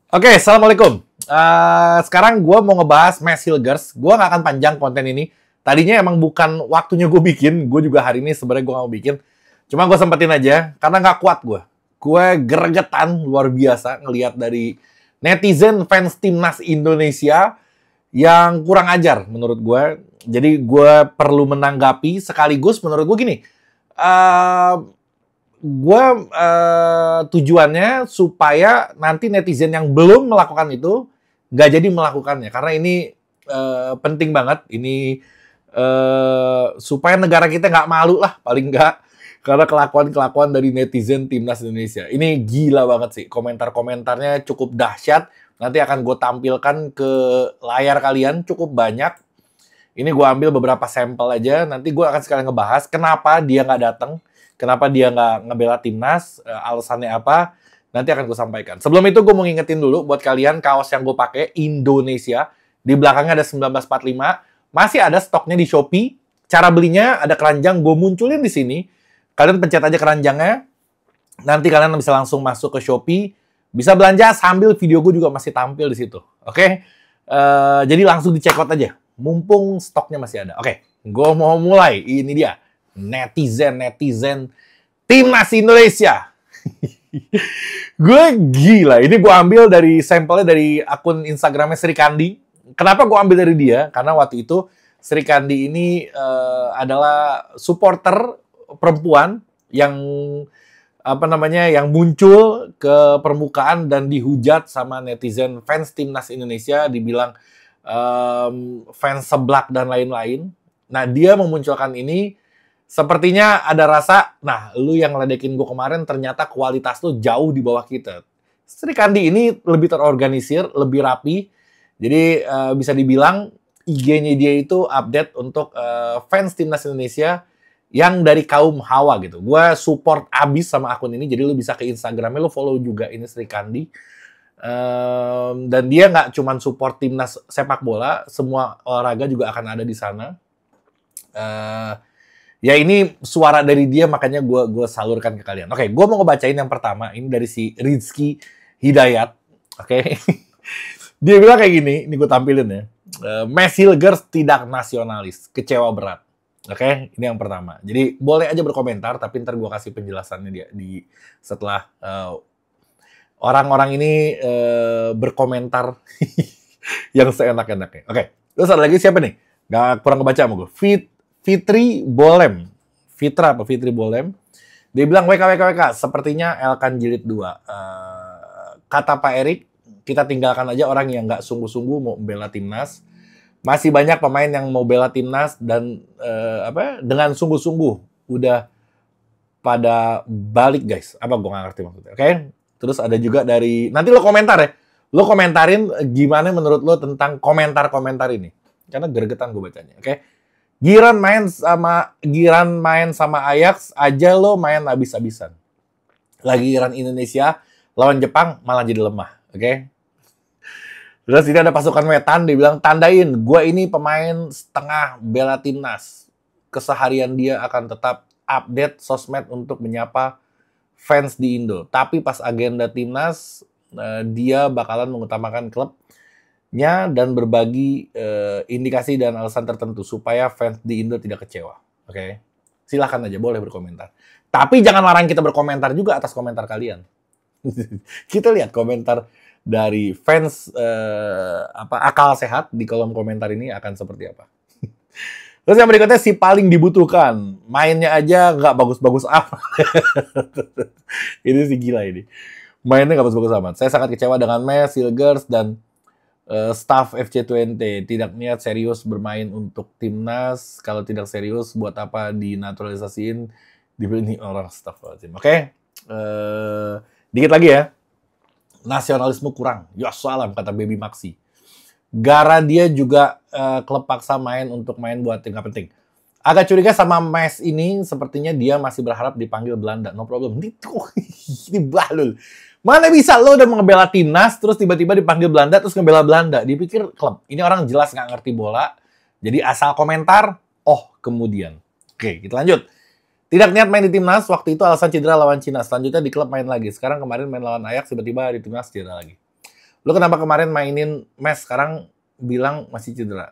Oke, Assalamualaikum. Sekarang gue mau ngebahas Mass Hilgers. Gue nggak akan panjang konten ini. Tadinya emang bukan waktunya gue bikin. Gue juga hari ini sebenarnya gue nggak mau bikin. Cuma gue sempetin aja, karena nggak kuat gue. Gue gregetan luar biasa ngelihat dari netizen fans timnas Indonesia yang kurang ajar menurut gue. Jadi gue perlu menanggapi sekaligus menurut gue gini. eh gue tujuannya supaya nanti netizen yang belum melakukan itu nggak jadi melakukannya, karena ini penting banget ini, supaya negara kita nggak malu lah paling nggak, karena kelakuan dari netizen timnas Indonesia ini gila banget sih. Komentar-komentarnya cukup dahsyat, nanti akan gue tampilkan ke layar kalian cukup banyak. Ini gue ambil beberapa sampel aja, nanti gue akan sekalian ngebahas kenapa dia nggak datang. Kenapa dia nggak ngebela timnas, alasannya apa, nanti akan gue sampaikan. Sebelum itu gue mau ngingetin dulu buat kalian, kaos yang gue pakai Indonesia, di belakangnya ada 1945, masih ada stoknya di Shopee. Cara belinya ada keranjang, gue munculin di sini. Kalian pencet aja keranjangnya, nanti kalian bisa langsung masuk ke Shopee, bisa belanja sambil video gue juga masih tampil di situ. Oke? Jadi langsung di check out aja, mumpung stoknya masih ada. Oke, gue mau mulai, ini dia. Netizen timnas Indonesia. Gue gila. Ini gue ambil dari sampelnya dari akun Instagramnya Sri Kandi. Kenapa gue ambil dari dia? Karena waktu itu Sri Kandi ini adalah supporter perempuan yang yang muncul ke permukaan dan dihujat sama netizen fans timnas Indonesia, dibilang fans seblak dan lain-lain. Nah, dia memunculkan ini. Sepertinya ada rasa, nah lu yang ngeledekin gue kemarin ternyata kualitas lu jauh di bawah kita. Sri Kandi ini lebih terorganisir, lebih rapi. Jadi bisa dibilang IG-nya dia itu update untuk fans timnas Indonesia yang dari kaum Hawa gitu. Gue support abis sama akun ini, jadi lu bisa ke Instagramnya, lu follow juga ini Sri Kandi. Dan dia nggak cuman support timnas sepak bola, semua olahraga juga akan ada di sana. Ya ini suara dari dia, makanya gue salurkan ke kalian. Oke, gue mau ngebacain yang pertama. Ini dari si Rizky Hidayat. Oke. Dia bilang kayak gini, ini gue tampilin ya. Mass Hilgers tidak nasionalis, kecewa berat. Oke, ini yang pertama. Jadi boleh aja berkomentar, tapi ntar gue kasih penjelasannya dia di setelah orang-orang ini berkomentar yang seenak-enaknya. Oke, terus ada lagi siapa nih? Gak kurang kebaca sama gue. Fitri Bolem. Fitra apa Fitri Bolem. Dia bilang WKWKWK, sepertinya Elkan jilid 2. Kata Pak Erik, kita tinggalkan aja orang yang nggak sungguh-sungguh mau bela timnas. Masih banyak pemain yang mau bela timnas dan dengan sungguh-sungguh udah pada balik guys. Apa gue nggak ngerti maksudnya. Oke? Terus ada juga dari, nanti lo komentar ya. Lo komentarin gimana menurut lo tentang komentar-komentar ini. Karena gregetan gue bacanya. Oke? Giran main sama Ajax aja lo main habis-habisan. Lagi giran Indonesia lawan Jepang malah jadi lemah, oke? Terus ini ada pasukan wetan, dia bilang tandain, gue ini pemain setengah bela timnas. Keseharian dia akan tetap update sosmed untuk menyapa fans di Indo. Tapi pas agenda timnas, dia bakalan mengutamakan klub dan berbagi indikasi dan alasan tertentu supaya fans di Indo tidak kecewa. Oke? Silahkan aja, boleh berkomentar. Tapi jangan larang kita berkomentar juga atas komentar kalian. Kita lihat komentar dari fans akal sehat di kolom komentar ini akan seperti apa. Terus yang berikutnya, si paling dibutuhkan. Mainnya aja nggak bagus-bagus amat. Ini sih gila ini. Mainnya nggak bagus-bagus amat. Saya sangat kecewa dengan Mass Hilgers dan staff FC20 tidak niat serius bermain untuk timnas. Kalau tidak serius, buat apa dinaturalisasiin, dibeli orang staff tim. Oke? Dikit lagi ya. Nasionalisme kurang. Ya salam, kata Baby Maxi. Gara dia juga klub paksa main untuk main buat tim gak penting. Agak curiga sama Mes ini, sepertinya dia masih berharap dipanggil Belanda. No problem. Ini balul. Mana bisa lo udah ngebela timnas, terus tiba-tiba dipanggil Belanda, terus ngebela Belanda. Dipikir klub. Ini orang jelas nggak ngerti bola. Jadi asal komentar, kemudian. Oke, kita lanjut. Tidak niat main di timnas, waktu itu alasan cedera lawan Cina. Selanjutnya di klub main lagi. Sekarang kemarin main lawan Ajax, tiba-tiba di timnas cedera lagi. Lu kenapa kemarin mainin Mes, sekarang bilang masih cedera?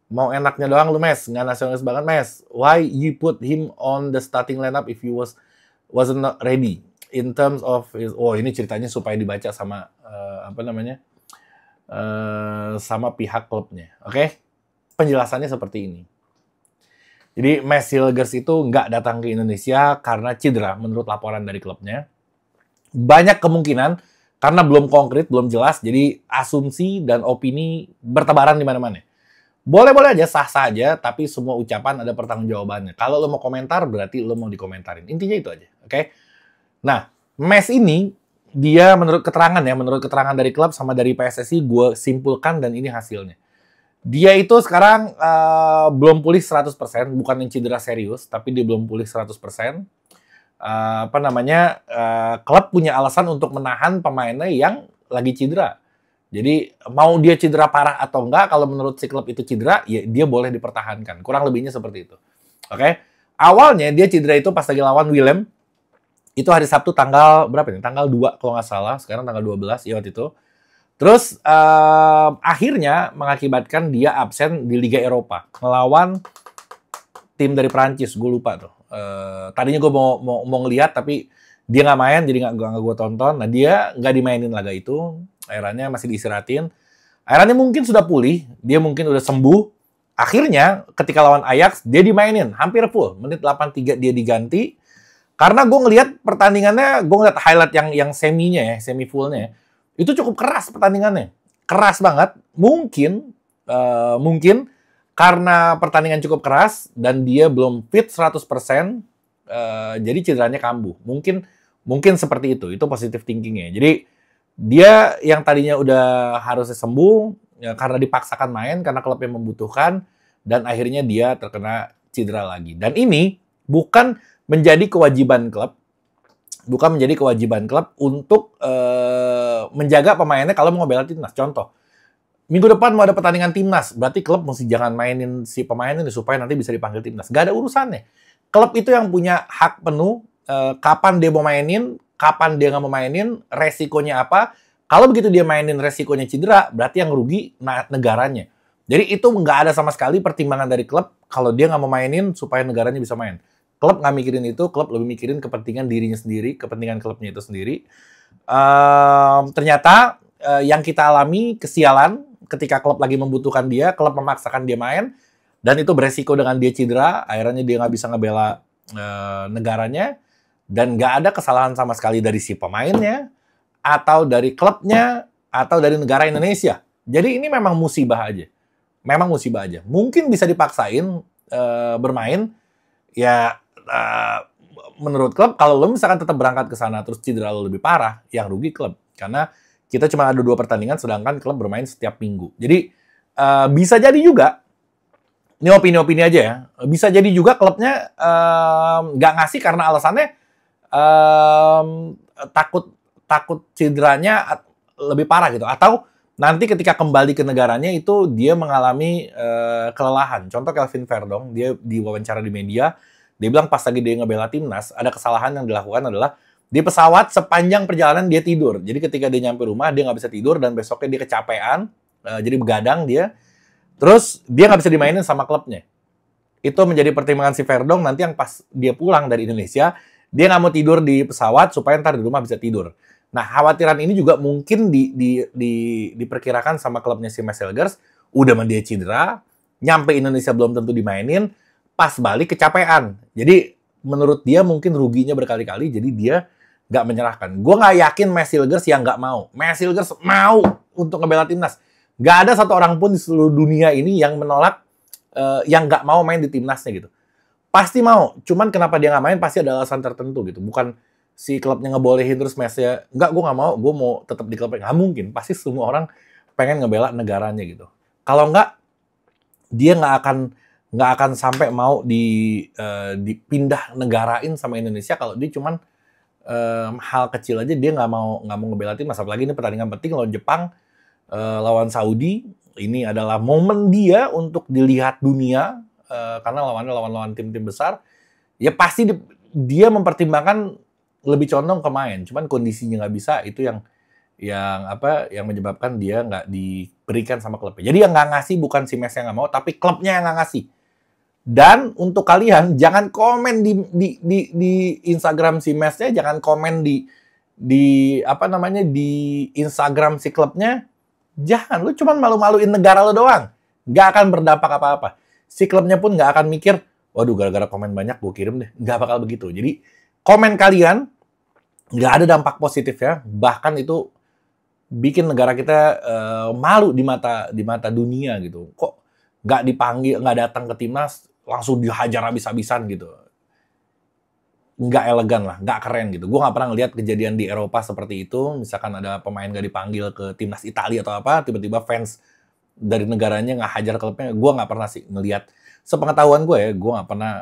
Mau enaknya doang lu Mes, nggak nasionalis banget Mes. Why you put him on the starting lineup if he wasn't not ready? In terms of, ini ceritanya supaya dibaca sama sama pihak klubnya. Oke? Penjelasannya seperti ini. Jadi Mes Hilgers itu nggak datang ke Indonesia karena cedera menurut laporan dari klubnya. Banyak kemungkinan karena belum konkret, belum jelas, jadi asumsi dan opini bertebaran di mana-mana. Boleh-boleh aja, sah-sah aja, tapi semua ucapan ada pertanggungjawabannya. Kalau lo mau komentar, berarti lo mau dikomentarin. Intinya itu aja, oke? Nah, Mes ini, dia menurut keterangan dari klub sama dari PSSI, gue simpulkan dan ini hasilnya. Dia itu sekarang belum pulih 100%, bukan yang cedera serius, tapi dia belum pulih 100%. Klub punya alasan untuk menahan pemainnya yang lagi cedera. Jadi mau dia cedera parah atau enggak, kalau menurut si klub itu cedera, ya dia boleh dipertahankan. Kurang lebihnya seperti itu. Oke? Awalnya dia cedera itu pas lagi lawan Willem, itu hari Sabtu tanggal berapa nih? Tanggal 2 kalau nggak salah, sekarang tanggal 12 ya waktu itu. Terus akhirnya mengakibatkan dia absen di Liga Eropa melawan tim dari Prancis, gue lupa tuh. Tadinya gue mau ngelihat tapi dia nggak main, jadi nggak gue tonton. Nah dia nggak dimainin laga itu, akhirnya masih diistirahatin. Akhirnya mungkin sudah pulih, dia mungkin udah sembuh. Akhirnya ketika lawan Ajax dia dimainin hampir full, menit 83 dia diganti. Karena gue ngelihat pertandingannya, gue ngeliat highlight yang semi fullnya. Itu cukup keras pertandingannya. Keras banget. Mungkin karena pertandingan cukup keras dan dia belum fit 100%, jadi cederanya kambuh. Mungkin seperti itu. Itu positive thinking-nya. Jadi dia yang tadinya udah harusnya sembuh, ya, karena dipaksakan main, karena klubnya membutuhkan, dan akhirnya dia terkena cedera lagi. Dan ini bukan menjadi kewajiban klub untuk menjaga pemainnya kalau mau ngebela timnas. Contoh, minggu depan mau ada pertandingan timnas, berarti klub mesti jangan mainin si pemain ini supaya nanti bisa dipanggil timnas. Gak ada urusannya. Klub itu yang punya hak penuh kapan dia mau mainin, kapan dia nggak mau mainin, resikonya apa. Kalau begitu dia mainin resikonya cedera, berarti yang rugi negaranya. Jadi itu nggak ada sama sekali pertimbangan dari klub kalau dia nggak mau mainin supaya negaranya bisa main. Klub nggak mikirin itu, klub lebih mikirin kepentingan dirinya sendiri, kepentingan klubnya itu sendiri. Ternyata yang kita alami kesialan ketika klub lagi membutuhkan dia, klub memaksakan dia main, dan itu beresiko dengan dia cedera, akhirnya dia nggak bisa ngebela negaranya, dan nggak ada kesalahan sama sekali dari si pemainnya, atau dari klubnya, atau dari negara Indonesia. Jadi ini memang musibah aja. Mungkin bisa dipaksain bermain, ya menurut klub, kalau lo misalkan tetap berangkat ke sana terus cedera lo lebih parah, yang rugi klub. Karena kita cuma ada 2 pertandingan, sedangkan klub bermain setiap minggu. Jadi bisa jadi juga, ini opini-opini aja ya, bisa jadi juga klubnya nggak ngasih karena alasannya takut cederanya lebih parah gitu. Atau nanti ketika kembali ke negaranya itu dia mengalami kelelahan. Contoh Kelvin Verdong, dia diwawancara di media, dia bilang pas lagi dia ngebela timnas, ada kesalahan yang dilakukan adalah di pesawat sepanjang perjalanan dia tidur. Jadi ketika dia nyampe rumah, dia nggak bisa tidur dan besoknya dia kecapean, jadi begadang dia. Terus dia nggak bisa dimainin sama klubnya. Itu menjadi pertimbangan si Verdong nanti yang pas dia pulang dari Indonesia, dia nggak mau tidur di pesawat supaya ntar di rumah bisa tidur. Nah, khawatiran ini juga mungkin diperkirakan sama klubnya si Mes Hilgers, udah dia cedera, nyampe Indonesia belum tentu dimainin, pas balik kecapean. Jadi menurut dia mungkin ruginya berkali-kali, jadi dia nggak menyerahkan. Gue nggak yakin Mes Hilgers yang nggak mau. Mes Hilgers mau untuk ngebela timnas. Nggak ada satu orang pun di seluruh dunia ini yang menolak, yang nggak mau main di timnasnya gitu. Pasti mau. Cuman kenapa dia nggak main pasti ada alasan tertentu gitu. Bukan si klubnya ngebolehin terus Mesnya, nggak, gue nggak mau, gue mau tetap di klubnya. Nggak mungkin. Pasti semua orang pengen ngebela negaranya gitu. Kalau nggak, dia nggak akan sampai mau dipindah negarain sama Indonesia kalau dia cuman hal kecil aja dia nggak mau ngebela timnas. Apalagi ini pertandingan penting lawan Jepang, lawan Saudi. Ini adalah momen dia untuk dilihat dunia, karena lawan tim-tim besar. Ya pasti dia mempertimbangkan lebih condong ke main. Cuman kondisinya nggak bisa, itu yang yang menyebabkan dia nggak diberikan sama klubnya. Jadi yang nggak ngasih bukan si Messi yang nggak mau, tapi klubnya yang nggak ngasih. Dan untuk kalian jangan komen di Instagram si Messi, jangan komen di Instagram si klubnya. Jangan, lu cuman malu-maluin negara lu doang. Nggak akan berdampak apa-apa. Si klubnya pun nggak akan mikir, waduh gara-gara komen banyak gue kirim deh. Nggak bakal begitu. Jadi komen kalian nggak ada dampak positif ya. Bahkan itu bikin negara kita malu di mata dunia gitu. Kok nggak dipanggil, nggak datang ke timnas, langsung dihajar habis-habisan gitu. Nggak elegan lah, nggak keren gitu. Gue nggak pernah ngeliat kejadian di Eropa seperti itu. Misalkan ada pemain nggak dipanggil ke timnas Italia atau apa, tiba-tiba fans dari negaranya nggak hajar klubnya. Gue nggak pernah sih ngeliat. Sepengetahuan gue ya, gue nggak pernah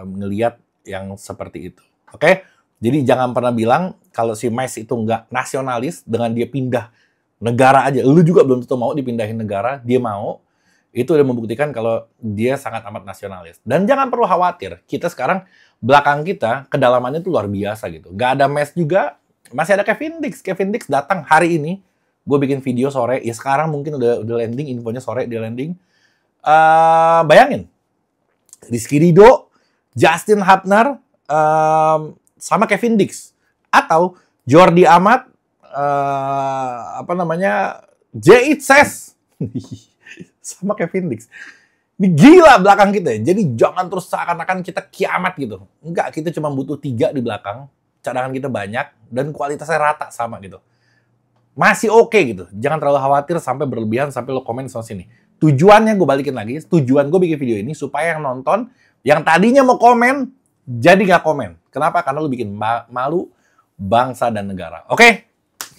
ngeliat yang seperti itu. Oke? Jadi jangan pernah bilang kalau si Messi itu nggak nasionalis dengan dia pindah negara aja. Lu juga belum tentu mau dipindahin negara, dia mau. Itu udah membuktikan kalau dia sangat amat nasionalis. Dan jangan perlu khawatir, kita sekarang belakang kita kedalamannya itu luar biasa gitu. Nggak ada Messi juga, masih ada Kevin Dix. Kevin Dix datang hari ini. Gue bikin video sore, ya sekarang mungkin udah landing, infonya sore dia landing. Bayangin, Rizky Ridho, Justin Hubner, sama Kevin Dix, atau Jordi Amat, Jay Itzes, sama Kevin Dix. Ini gila belakang kita ya. Jadi jangan terus seakan-akan kita kiamat gitu. Enggak, kita cuma butuh 3 di belakang. Cadangan kita banyak dan kualitasnya rata sama gitu. Masih oke gitu. Jangan terlalu khawatir sampai berlebihan sampai lo komen sama sini. Tujuannya gue balikin lagi. Tujuan gue bikin video ini supaya yang nonton, yang tadinya mau komen, jadi nggak komen. Kenapa? Karena lo bikin malu bangsa dan negara. Oke?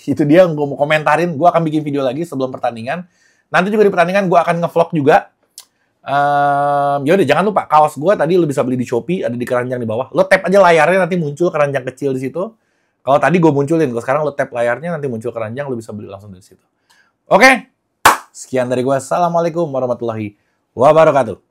Itu dia yang gue mau komentarin. Gue akan bikin video lagi sebelum pertandingan. Nanti juga di pertandingan gue akan nge-vlog juga. Yaudah, jangan lupa kaos gue tadi lo bisa beli di Shopee, ada di keranjang di bawah. Lo tap aja layarnya, nanti muncul keranjang kecil di situ. Kalau tadi gue munculin, kalau sekarang lo tap layarnya, nanti muncul keranjang, lo bisa beli langsung dari situ. Oke? Sekian dari gue. Assalamualaikum warahmatullahi wabarakatuh.